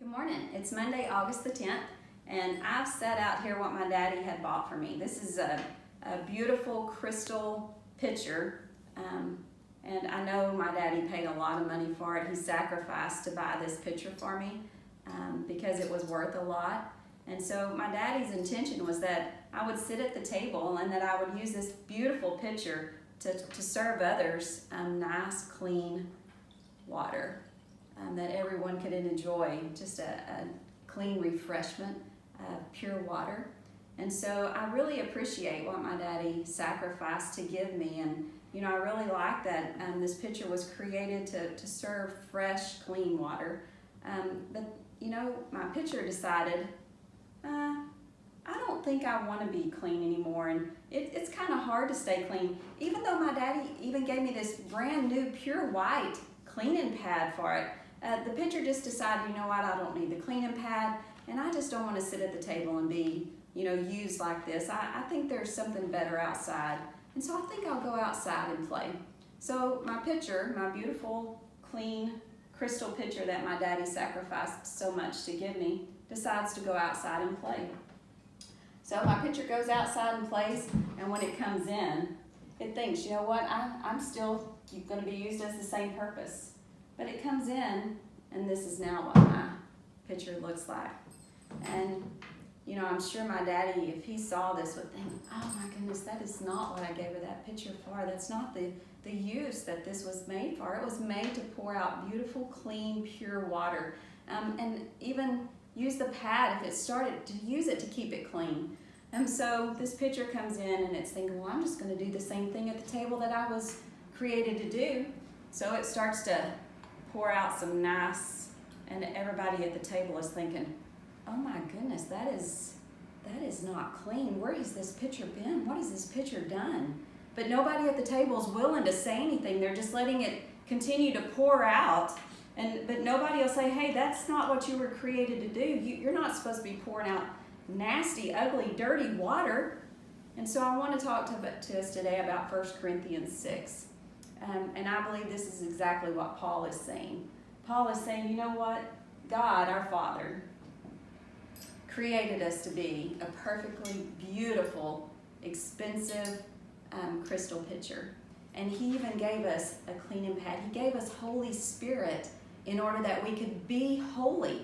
Good morning. It's Monday, August the 10th, and I've set out here what my daddy had bought for me. This is a beautiful crystal pitcher, and I know my daddy paid a lot of money for it. He sacrificed to buy this pitcher for me because it was worth a lot. And so my daddy's intention was that I would sit at the table and that I would use this beautiful pitcher to serve others nice, clean water. That everyone could enjoy, just a clean refreshment of pure water. And so I really appreciate what my daddy sacrificed to give me. And you know, I really like that this pitcher was created to serve fresh, clean water. But you know, my pitcher decided, I don't think I want to be clean anymore. And it's kind of hard to stay clean. Even though my daddy even gave me this brand new pure white cleaning pad for it, the pitcher just decided, you know what, I don't need the cleaning pad, and I just don't want to sit at the table and be, you know, used like this. I think there's something better outside, and so I think I'll go outside and play. So my pitcher, my beautiful, clean, crystal pitcher that my daddy sacrificed so much to give me, decides to go outside and play. So my pitcher goes outside and plays, and when it comes in, it thinks, you know what, I'm still going to be used as the same purpose. But it comes in, and this is now what my pitcher looks like. And, you know, I'm sure my daddy, if he saw this, would think, oh my goodness, that is not what I gave her that pitcher for. That's not the use that this was made for. It was made to pour out beautiful, clean, pure water. And even use the pad, if it started, to use it to keep it clean. And so this pitcher comes in, and it's thinking, well, I'm just going to do the same thing at the table that I was created to do. So it starts to pour out some nice, and everybody at the table is thinking, oh my goodness, that is not clean. Where has this pitcher been? What has this pitcher done? But nobody at the table is willing to say anything. They're just letting it continue to pour out, but nobody will say, hey, that's not what you were created to do. You're not supposed to be pouring out nasty, ugly, dirty water. And so I want to talk to us today about 1 Corinthians 6. And I believe this is exactly what Paul is saying. Paul is saying, you know what? God, our Father, created us to be a perfectly beautiful, expensive crystal pitcher. And he even gave us a cleaning pad. He gave us Holy Spirit in order that we could be holy.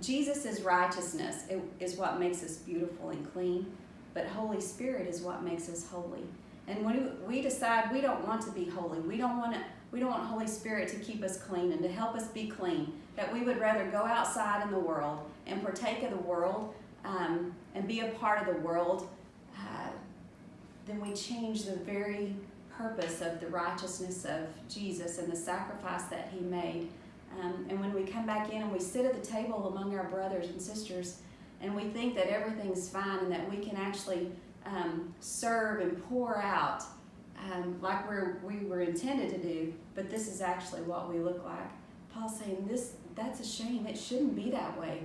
Jesus' righteousness is what makes us beautiful and clean, but Holy Spirit is what makes us holy. And when we decide we don't want to be holy, we don't want Holy Spirit to keep us clean and to help us be clean, that we would rather go outside in the world and partake of the world and be a part of the world, then we change the very purpose of the righteousness of Jesus and the sacrifice that he made. And when we come back in and we sit at the table among our brothers and sisters and we think that everything's fine and that we can actually serve and pour out like we were intended to do, but this is actually what we look like. Paul's saying that's a shame. It shouldn't be that way.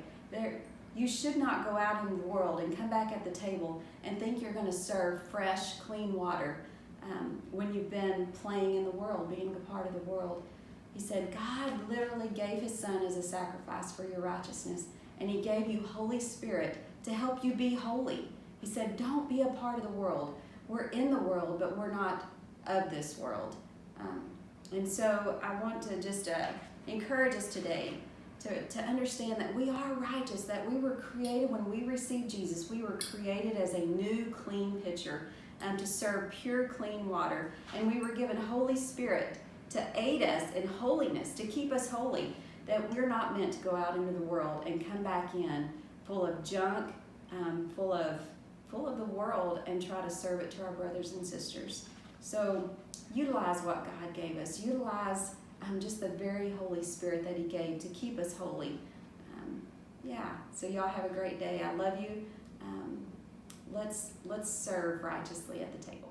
You should not go out in the world and come back at the table and think you're going to serve fresh, clean water when you've been playing in the world, being a part of the world. He said, God literally gave his son as a sacrifice for your righteousness, and he gave you Holy Spirit to help you be holy. He said, don't be a part of the world. We're in the world, but we're not of this world. And so I want to just encourage us today to understand that we are righteous, that we were created when we received Jesus. We were created as a new, clean pitcher to serve pure, clean water. And we were given Holy Spirit to aid us in holiness, to keep us holy, that we're not meant to go out into the world and come back in full of junk, full of the world, and try to serve it to our brothers and sisters. So utilize what God gave us. Utilize just the very Holy Spirit that he gave to keep us holy. So y'all have a great day. I love you. Let's serve righteously at the table.